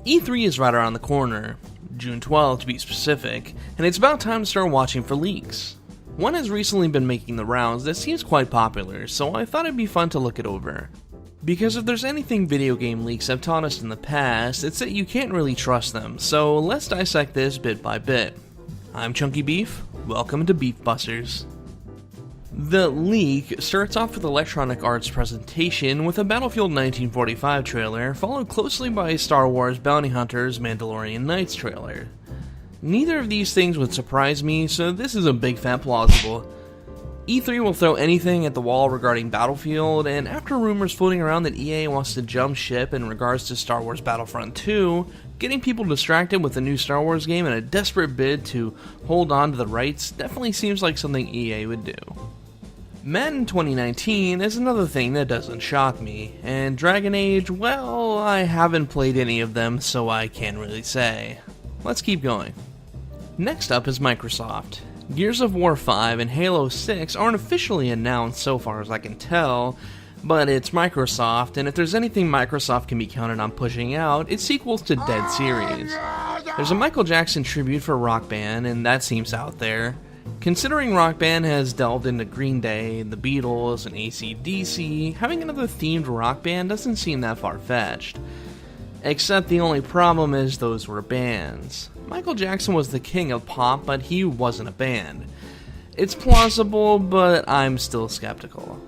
E3 is right around the corner, June 12th to be specific, and it's about time to start watching for leaks. One has recently been making the rounds that seems quite popular, so I thought it'd be fun to look it over. Because if there's anything video game leaks have taught us in the past, it's that you can't really trust them, so let's dissect this bit by bit. I'm Chunky Beef, welcome to Beef Busters. The leak starts off with Electronic Arts' presentation with a Battlefield 1945 trailer, followed closely by a Star Wars Bounty Hunters Mandalorian Nights trailer. Neither of these things would surprise me, so this is a big fat plausible. E3 will throw anything at the wall regarding Battlefield, and after rumors floating around that EA wants to jump ship in regards to Star Wars Battlefront 2, getting people distracted with a new Star Wars game and a desperate bid to hold on to the rights definitely seems like something EA would do. Madden 2019 is another thing that doesn't shock me, and Dragon Age, well, I haven't played any of them, so I can't really say. Let's keep going. Next up is Microsoft. Gears of War 5 and Halo 6 aren't officially announced so far as I can tell, but it's Microsoft, and if there's anything Microsoft can be counted on pushing out, it's sequels to dead series. There's a Michael Jackson tribute for Rock Band, and that seems out there. Considering Rock Band has delved into Green Day, the Beatles, and AC/DC, having another themed rock band doesn't seem that far-fetched. Except the only problem is those were bands. Michael Jackson was the king of pop, but he wasn't a band. It's plausible, but I'm still skeptical.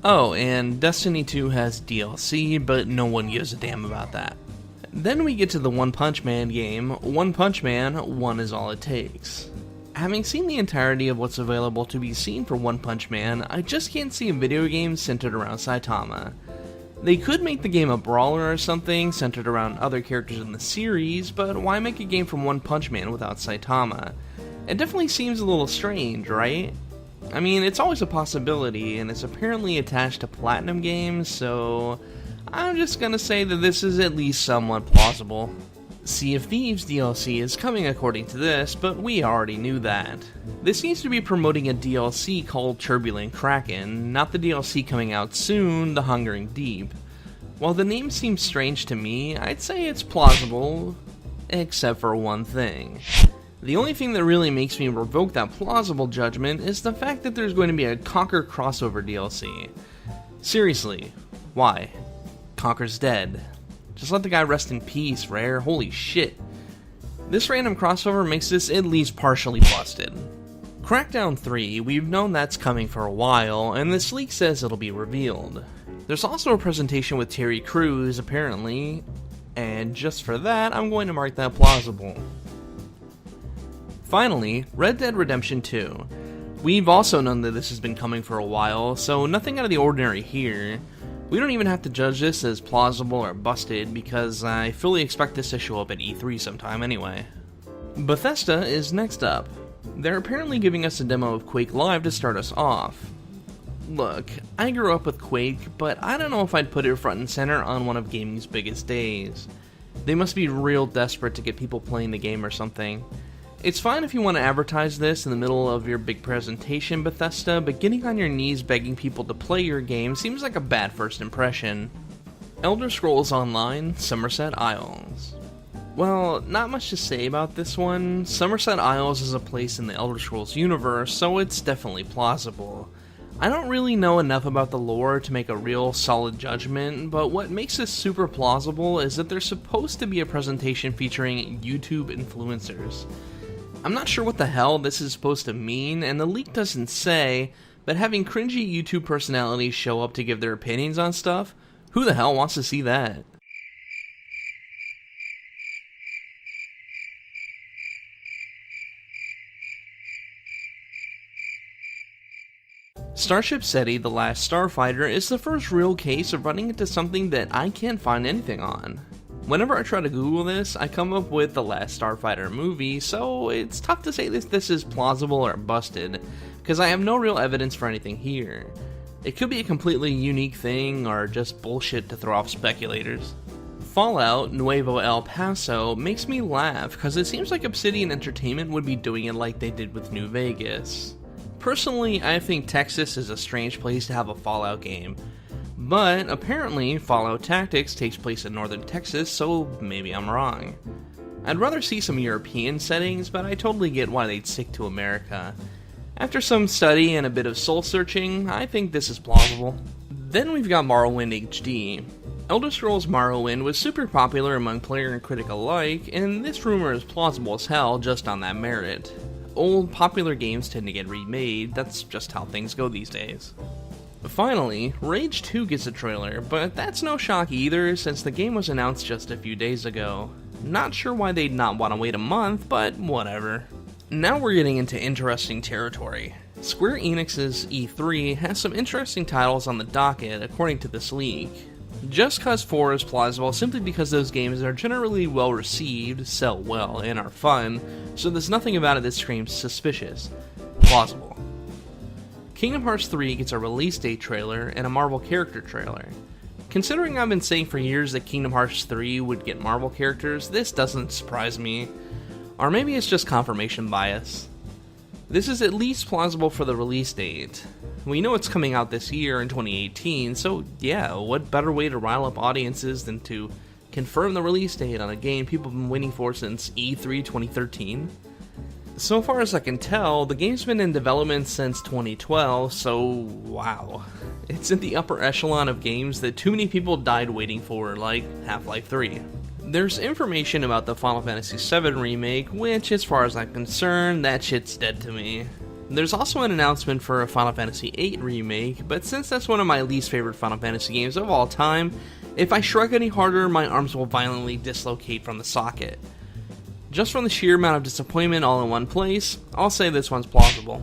Oh, and Destiny 2 has DLC, but no one gives a damn about that. Then we get to the One Punch Man game. One Punch Man, one is all it takes. Having seen the entirety of what's available to be seen for One Punch Man, I just can't see a video game centered around Saitama. They could make the game a brawler or something, centered around other characters in the series, but why make a game from One Punch Man without Saitama? It definitely seems a little strange, right? I mean, it's always a possibility, and it's apparently attached to Platinum Games, so I'm just gonna say that this is at least somewhat plausible. Sea of Thieves DLC is coming according to this, but we already knew that. This seems to be promoting a DLC called Turbulent Kraken, not the DLC coming out soon, The Hungering Deep. While the name seems strange to me, I'd say it's plausible, except for one thing. The only thing that really makes me revoke that plausible judgment is the fact that there's going to be a Conquer crossover DLC. Seriously, why? Conquer's dead. Just let the guy rest in peace, Rare. Holy shit. This random crossover makes this at least partially busted. Crackdown 3, we've known that's coming for a while, and this leak says it'll be revealed. There's also a presentation with Terry Crews, apparently, and just for that, I'm going to mark that plausible. Finally, Red Dead Redemption 2. We've also known that this has been coming for a while, so nothing out of the ordinary here. We don't even have to judge this as plausible or busted, because I fully expect this to show up at E3 sometime anyway. Bethesda is next up. They're apparently giving us a demo of Quake Live to start us off. Look, I grew up with Quake, but I don't know if I'd put it front and center on one of gaming's biggest days. They must be real desperate to get people playing the game or something. It's fine if you want to advertise this in the middle of your big presentation, Bethesda, but getting on your knees begging people to play your game seems like a bad first impression. Elder Scrolls Online, Somerset Isles. Well, not much to say about this one. Somerset Isles is a place in the Elder Scrolls universe, so it's definitely plausible. I don't really know enough about the lore to make a real solid judgment, but what makes this super plausible is that there's supposed to be a presentation featuring YouTube influencers. I'm not sure what the hell this is supposed to mean, and the leak doesn't say, but having cringy YouTube personalities show up to give their opinions on stuff, who the hell wants to see that? Starship SETI The Last Starfighter is the first real case of running into something that I can't find anything on. Whenever I try to Google this, I come up with The Last Starfighter movie, so it's tough to say this is plausible or busted, because I have no real evidence for anything here. It could be a completely unique thing, or just bullshit to throw off speculators. Fallout Nuevo El Paso makes me laugh, because it seems like Obsidian Entertainment would be doing it like they did with New Vegas. Personally, I think Texas is a strange place to have a Fallout game. But apparently, Fallout Tactics takes place in northern Texas, so maybe I'm wrong. I'd rather see some European settings, but I totally get why they'd stick to America. After some study and a bit of soul searching, I think this is plausible. Then we've got Morrowind HD. Elder Scrolls Morrowind was super popular among player and critic alike, and this rumor is plausible as hell just on that merit. Old, popular games tend to get remade, that's just how things go these days. Finally, Rage 2 gets a trailer, but that's no shock either since the game was announced just a few days ago. Not sure why they'd not want to wait a month, but whatever. Now we're getting into interesting territory. Square Enix's E3 has some interesting titles on the docket according to this leak. Just Cause 4 is plausible simply because those games are generally well received, sell well, and are fun, so there's nothing about it that screams suspicious. Plausible. Kingdom Hearts 3 gets a release date trailer and a Marvel character trailer. Considering I've been saying for years that Kingdom Hearts 3 would get Marvel characters, this doesn't surprise me. Or maybe it's just confirmation bias. This is at least plausible for the release date. We know it's coming out this year in 2018, so yeah, what better way to rile up audiences than to confirm the release date on a game people have been waiting for since E3 2013? So far as I can tell, the game's been in development since 2012, so wow. It's in the upper echelon of games that too many people died waiting for, like Half-Life 3. There's information about the Final Fantasy VII remake, which, as far as I'm concerned, that shit's dead to me. There's also an announcement for a Final Fantasy VIII remake, but since that's one of my least favorite Final Fantasy games of all time, if I shrug any harder, my arms will violently dislocate from the socket. Just from the sheer amount of disappointment all in one place, I'll say this one's plausible.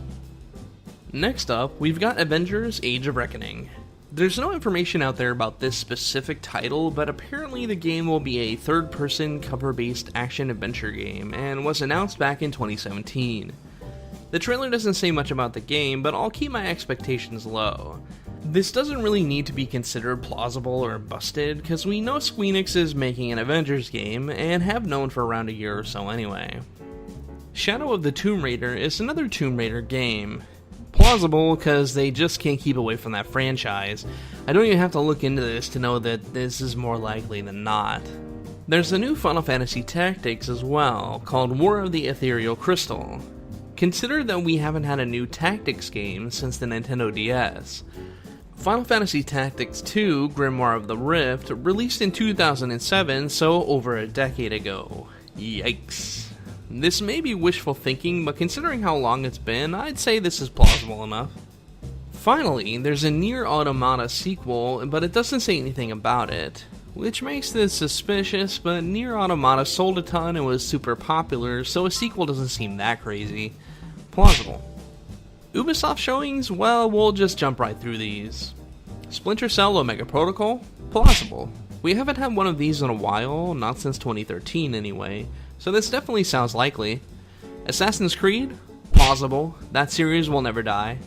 Next up, we've got Avengers: Age of Reckoning. There's no information out there about this specific title, but apparently the game will be a third-person, cover-based action-adventure game, and was announced back in 2017. The trailer doesn't say much about the game, but I'll keep my expectations low. This doesn't really need to be considered plausible or busted, because we know Square Enix is making an Avengers game, and have known for around a year or so anyway. Shadow of the Tomb Raider is another Tomb Raider game. Plausible, because they just can't keep away from that franchise. I don't even have to look into this to know that this is more likely than not. There's a new Final Fantasy Tactics as well, called War of the Ethereal Crystal. Consider that we haven't had a new Tactics game since the Nintendo DS. Final Fantasy Tactics II: Grimoire of the Rift released in 2007, so over a decade ago. Yikes. This may be wishful thinking, but considering how long it's been, I'd say this is plausible enough. Finally, there's a Nier Automata sequel, but it doesn't say anything about it, which makes this suspicious, but Nier Automata sold a ton and was super popular, so a sequel doesn't seem that crazy. Plausible. Ubisoft showings? Well, we'll just jump right through these. Splinter Cell Omega Protocol? Plausible. We haven't had one of these in a while, not since 2013 anyway, so this definitely sounds likely. Assassin's Creed? Plausible. That series will never die.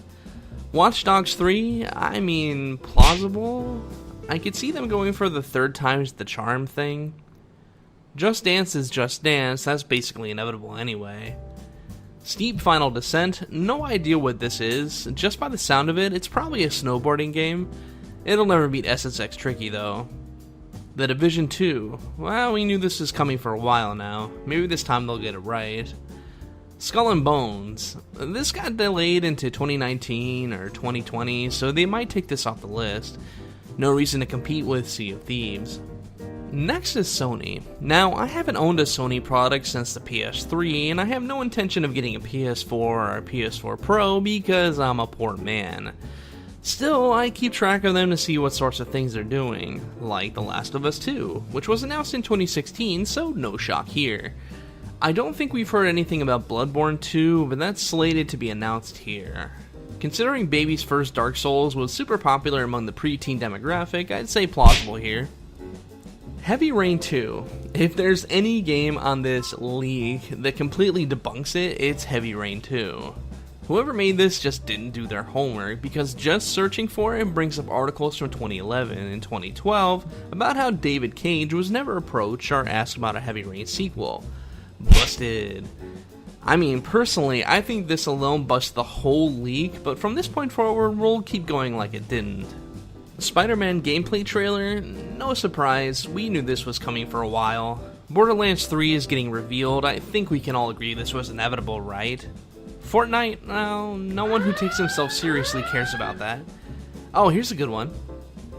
Watch Dogs 3? I mean, plausible? I could see them going for the third time's the charm thing. Just Dance is Just Dance, that's basically inevitable anyway. Steep Final Descent? No idea what this is. Just by the sound of it, it's probably a snowboarding game. It'll never beat SSX Tricky though. The Division 2. Well, we knew this was coming for a while now. Maybe this time they'll get it right. Skull and Bones. This got delayed into 2019 or 2020, so they might take this off the list. No reason to compete with Sea of Thieves. Next is Sony. Now, I haven't owned a Sony product since the PS3, and I have no intention of getting a PS4 or a PS4 Pro because I'm a poor man. Still, I keep track of them to see what sorts of things they're doing, like The Last of Us 2, which was announced in 2016, so no shock here. I don't think we've heard anything about Bloodborne 2, but that's slated to be announced here. Considering Baby's first Dark Souls was super popular among the preteen demographic, I'd say plausible here. Heavy Rain 2. If there's any game on this leak that completely debunks it, it's Heavy Rain 2. Whoever made this just didn't do their homework, because just searching for it brings up articles from 2011 and 2012 about how David Cage was never approached or asked about a Heavy Rain sequel. Busted. I mean, personally, I think this alone busts the whole leak, but from this point forward, we'll keep going like it didn't. Spider-Man gameplay trailer? No surprise, we knew this was coming for a while. Borderlands 3 is getting revealed. I think we can all agree this was inevitable, right? Fortnite? Well, no one who takes himself seriously cares about that. Oh, here's a good one.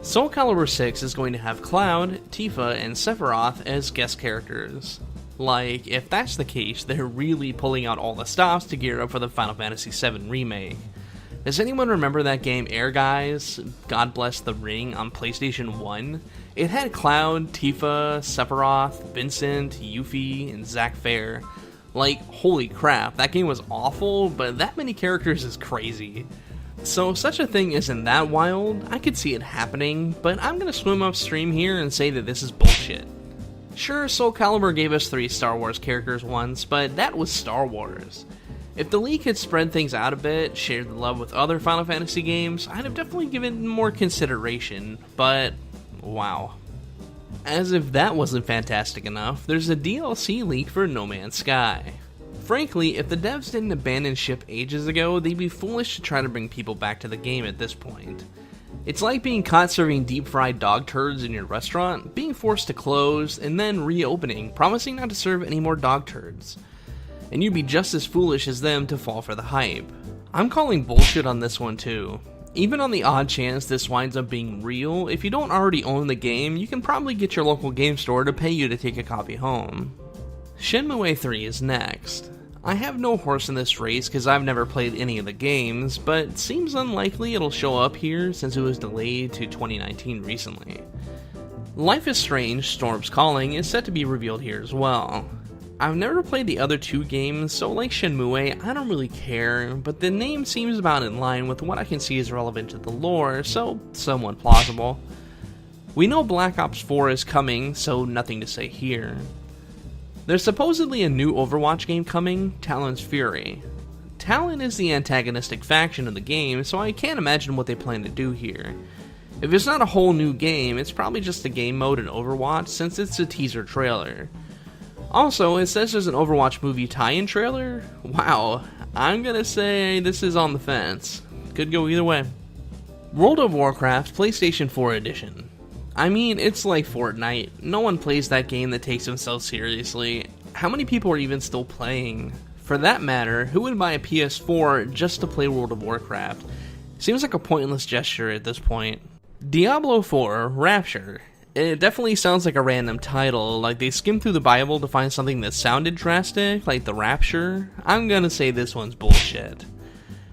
Soul Calibur VI is going to have Cloud, Tifa, and Sephiroth as guest characters. Like, if that's the case, they're really pulling out all the stops to gear up for the Final Fantasy VII remake. Does anyone remember that game Air Guys, God Bless the Ring, on PlayStation 1? It had Cloud, Tifa, Sephiroth, Vincent, Yuffie, and Zack Fair. Like, holy crap, that game was awful, but that many characters is crazy. So if such a thing isn't that wild, I could see it happening, but I'm gonna swim upstream here and say that this is bullshit. Sure, Soul Calibur gave us 3 Star Wars characters once, but that was Star Wars. If the leak had spread things out a bit, shared the love with other Final Fantasy games, I'd have definitely given more consideration, but wow. As if that wasn't fantastic enough, there's a DLC leak for No Man's Sky. Frankly, if the devs didn't abandon ship ages ago, they'd be foolish to try to bring people back to the game at this point. It's like being caught serving deep-fried dog turds in your restaurant, being forced to close, and then reopening, promising not to serve any more dog turds. And you'd be just as foolish as them to fall for the hype. I'm calling bullshit on this one too. Even on the odd chance this winds up being real, if you don't already own the game, you can probably get your local game store to pay you to take a copy home. Shenmue 3 is next. I have no horse in this race because I've never played any of the games, but it seems unlikely it'll show up here since it was delayed to 2019 recently. Life is Strange, Storm's Calling is set to be revealed here as well. I've never played the other 2 games, so like Shenmue, I don't really care, but the name seems about in line with what I can see is relevant to the lore, so somewhat plausible. We know Black Ops 4 is coming, so nothing to say here. There's supposedly a new Overwatch game coming, Talon's Fury. Talon is the antagonistic faction of the game, so I can't imagine what they plan to do here. If it's not a whole new game, it's probably just a game mode in Overwatch since it's a teaser trailer. Also, it says there's an Overwatch movie tie-in trailer? Wow, I'm gonna say this is on the fence. Could go either way. World of Warcraft PlayStation 4 Edition. I mean, it's like Fortnite. No one plays that game that takes themselves seriously. How many people are even still playing? For that matter, who would buy a PS4 just to play World of Warcraft? Seems like a pointless gesture at this point. Diablo 4 Rapture. It definitely sounds like a random title, like they skimmed through the Bible to find something that sounded drastic, like the Rapture. I'm gonna say this one's bullshit.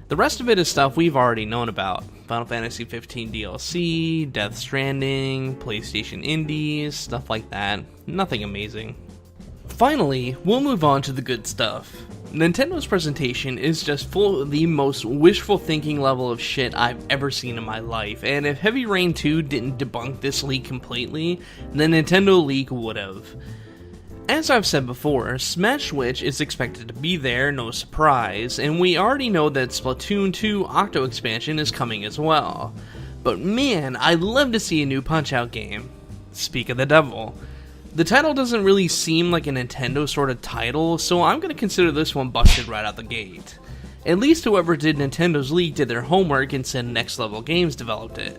The rest of it is stuff we've already known about. Final Fantasy 15 DLC, Death Stranding, PlayStation Indies, stuff like that. Nothing amazing. Finally, we'll move on to the good stuff. Nintendo's presentation is just full of the most wishful thinking level of shit I've ever seen in my life, and if Heavy Rain 2 didn't debunk this leak completely, the Nintendo leak would've. As I've said before, Smash Switch is expected to be there, no surprise, and we already know that Splatoon 2 Octo expansion is coming as well. But man, I'd love to see a new Punch-Out game. Speak of the devil. The title doesn't really seem like a Nintendo sort of title, so I'm going to consider this one busted right out the gate. At least whoever did Nintendo's leak did their homework and said Next Level Games developed it.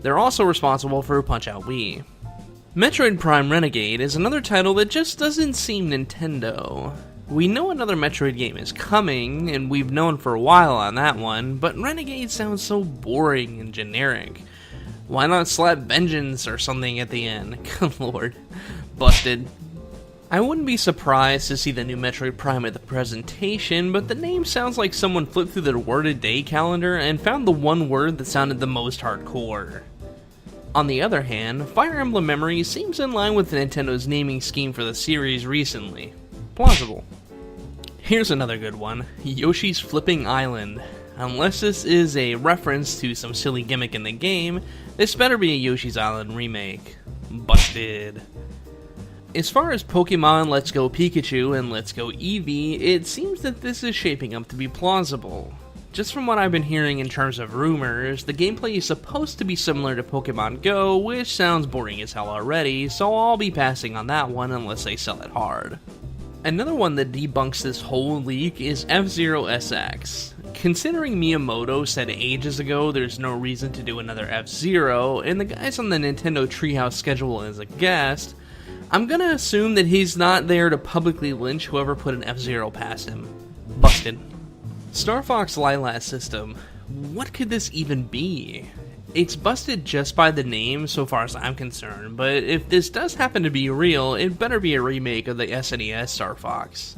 They're also responsible for Punch-Out Wii. Metroid Prime Renegade is another title that just doesn't seem Nintendo. We know another Metroid game is coming, and we've known for a while on that one, but Renegade sounds so boring and generic. Why not slap Vengeance or something at the end? Good lord. Busted. I wouldn't be surprised to see the new Metroid Prime at the presentation, but the name sounds like someone flipped through their worded day calendar and found the one word that sounded the most hardcore. On the other hand, Fire Emblem Memories seems in line with Nintendo's naming scheme for the series recently. Plausible. Here's another good one, Yoshi's Flipping Island. Unless this is a reference to some silly gimmick in the game, this better be a Yoshi's Island remake. Busted. As far as Pokemon Let's Go Pikachu and Let's Go Eevee, it seems that this is shaping up to be plausible. Just from what I've been hearing in terms of rumors, the gameplay is supposed to be similar to Pokemon Go, which sounds boring as hell already, so I'll be passing on that one unless they sell it hard. Another one that debunks this whole leak is F-Zero SX. Considering Miyamoto said ages ago there's no reason to do another F-Zero, and the guy's on the Nintendo Treehouse schedule as a guest, I'm gonna assume that he's not there to publicly lynch whoever put an F-Zero past him. Busted. Star Fox Lilat system. What could this even be? It's busted just by the name so far as I'm concerned, but if this does happen to be real, it better be a remake of the SNES Star Fox.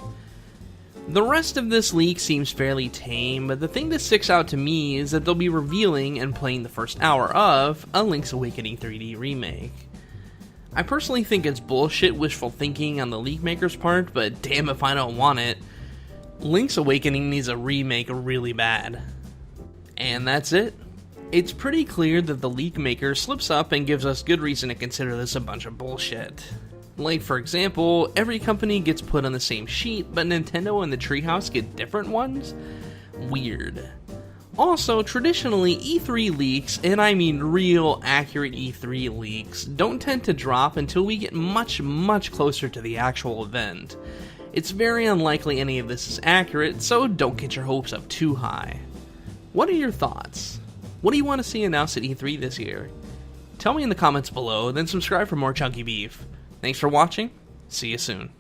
The rest of this leak seems fairly tame, but the thing that sticks out to me is that they'll be revealing and playing the first hour of a Link's Awakening 3D remake. I personally think it's bullshit wishful thinking on the leak maker's part, but damn if I don't want it. Link's Awakening needs a remake really bad. And that's it. It's pretty clear that the leak maker slips up and gives us good reason to consider this a bunch of bullshit. Like, for example, every company gets put on the same sheet, but Nintendo and the Treehouse get different ones? Weird. Also, traditionally, E3 leaks, and I mean real, accurate E3 leaks, don't tend to drop until we get much, much closer to the actual event. It's very unlikely any of this is accurate, so don't get your hopes up too high. What are your thoughts? What do you want to see announced at E3 this year? Tell me in the comments below, then subscribe for more Chunky Beef. Thanks for watching, see you soon.